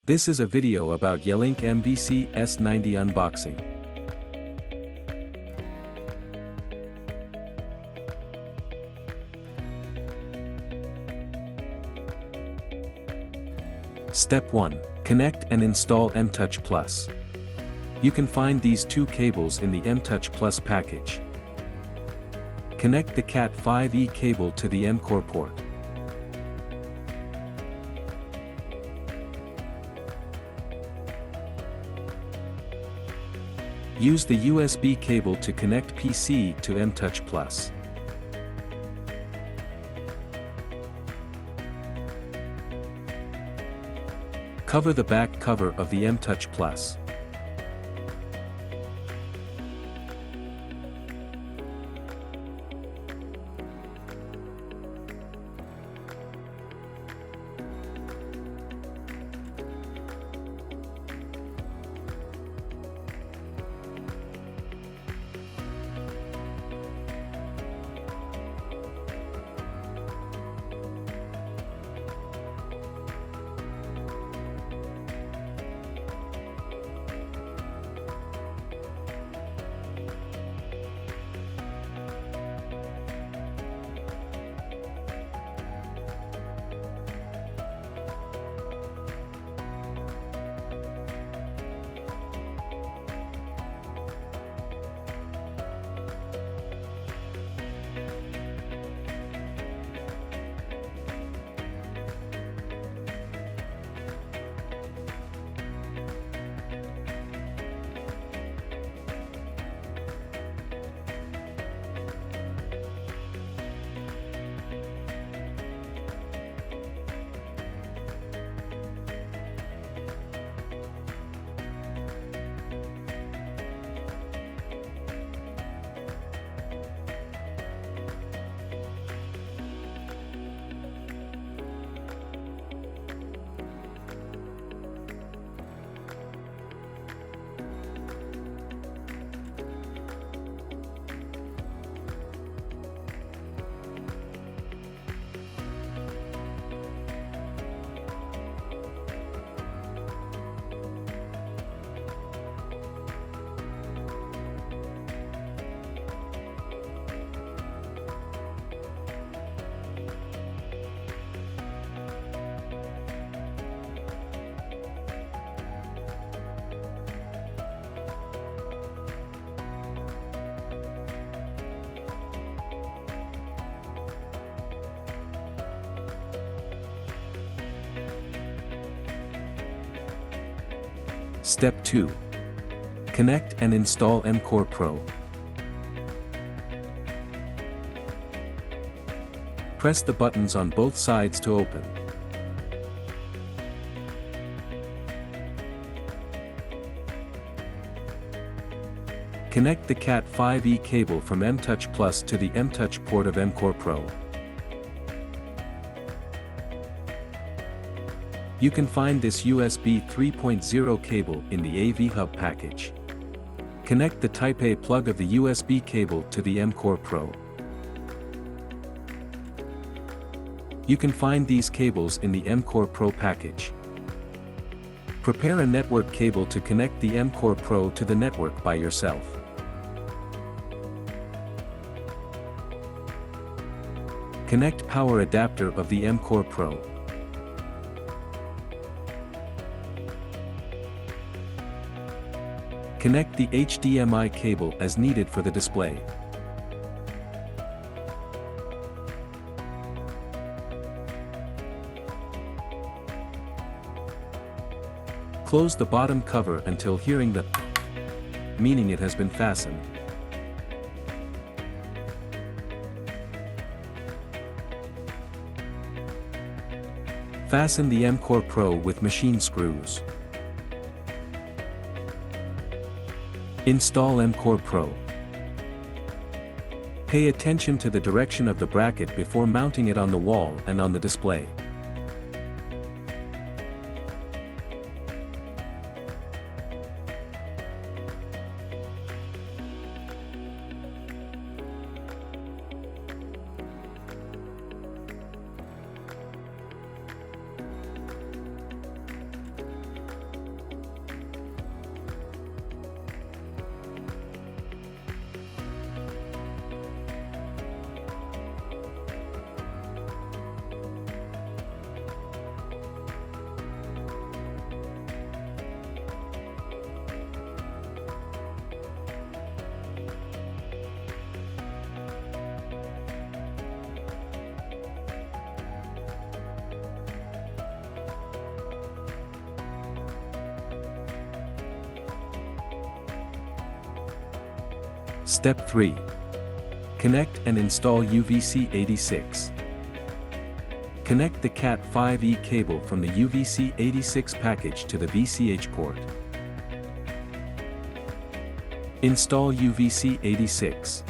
This is a video about Yealink MVCS90 unboxing. Step 1. Connect and install MTouch Plus. You can find these two cables in the MTouch Plus package. Connect the Cat5e cable to the MCore port. Use the USB cable to connect PC to MTouch Plus. Cover the back cover of the MTouch Plus. Step 2. Connect and install MCore Pro. Press the buttons on both sides to open. Connect the Cat5e cable from MTouch Plus to the MTouch port of MCore Pro. You can find this USB 3.0 cable in the AVHub package. Connect the Type A plug of the USB cable to the MCore Pro. You can find these cables in the MCore Pro package. Prepare a network cable to connect the MCore Pro to the network by yourself. Connect power adapter of the MCore Pro. Connect the HDMI cable as needed for the display. Close the bottom cover until hearing the meaning it has been fastened. Fasten the MCore Pro with machine screws. Install MCore Pro. Pay attention to the direction of the bracket before mounting it on the wall and on the display. Step 3. Connect and install UVC86. Connect the Cat5e cable from the UVC86 package to the VCH port. Install UVC86.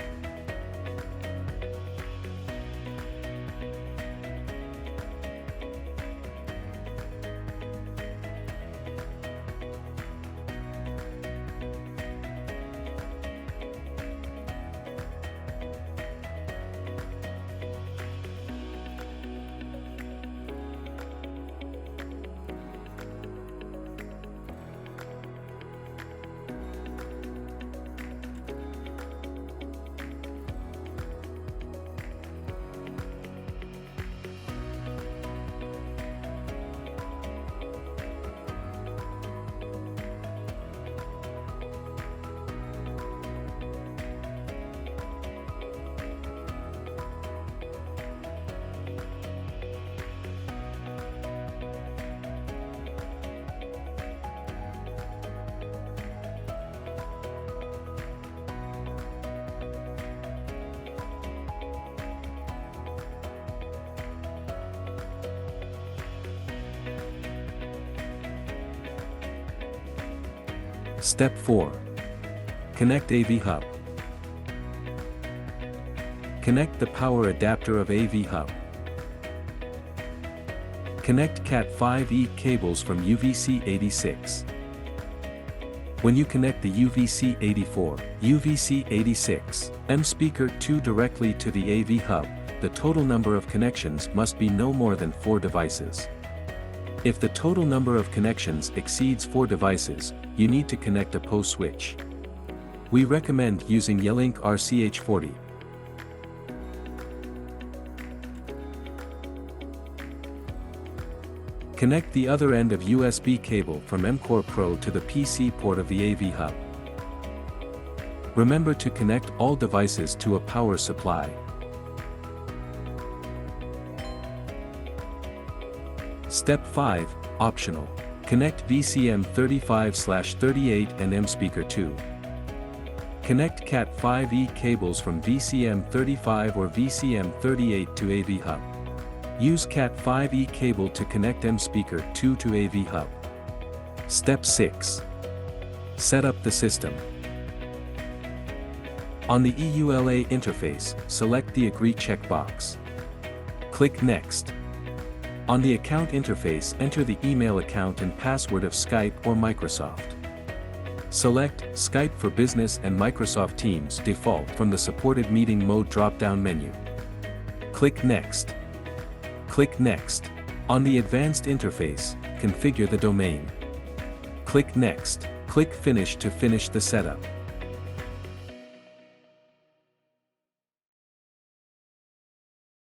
Step 4. Connect AVHub. Connect the power adapter of AVHub. Connect Cat5e cables from UVC86. When you connect the UVC84, UVC86, MSpeaker 2 directly to the AVHub, the total number of connections must be no more than 4 devices. If the total number of connections exceeds 4 devices, you need to connect a PO switch. We recommend using Yelink RCH40. Connect the other end of USB cable from MCore Pro to the PC port of the AVHub. Remember to connect all devices to a power supply. Step 5, optional. Connect VCM35/38 and MSpeaker 2. Connect Cat5e cables from VCM35 or VCM38 to AVHub. Use Cat5e cable to connect MSpeaker 2 to AVHub. Step 6. Set up the system. On the EULA interface, select the Agree checkbox. Click Next. On the account interface, enter the email account and password of Skype or Microsoft. Select Skype for Business and Microsoft Teams default from the supported meeting mode drop-down menu. Click Next. Click Next. On the advanced interface, configure the domain. Click Next. Click Finish to finish the setup.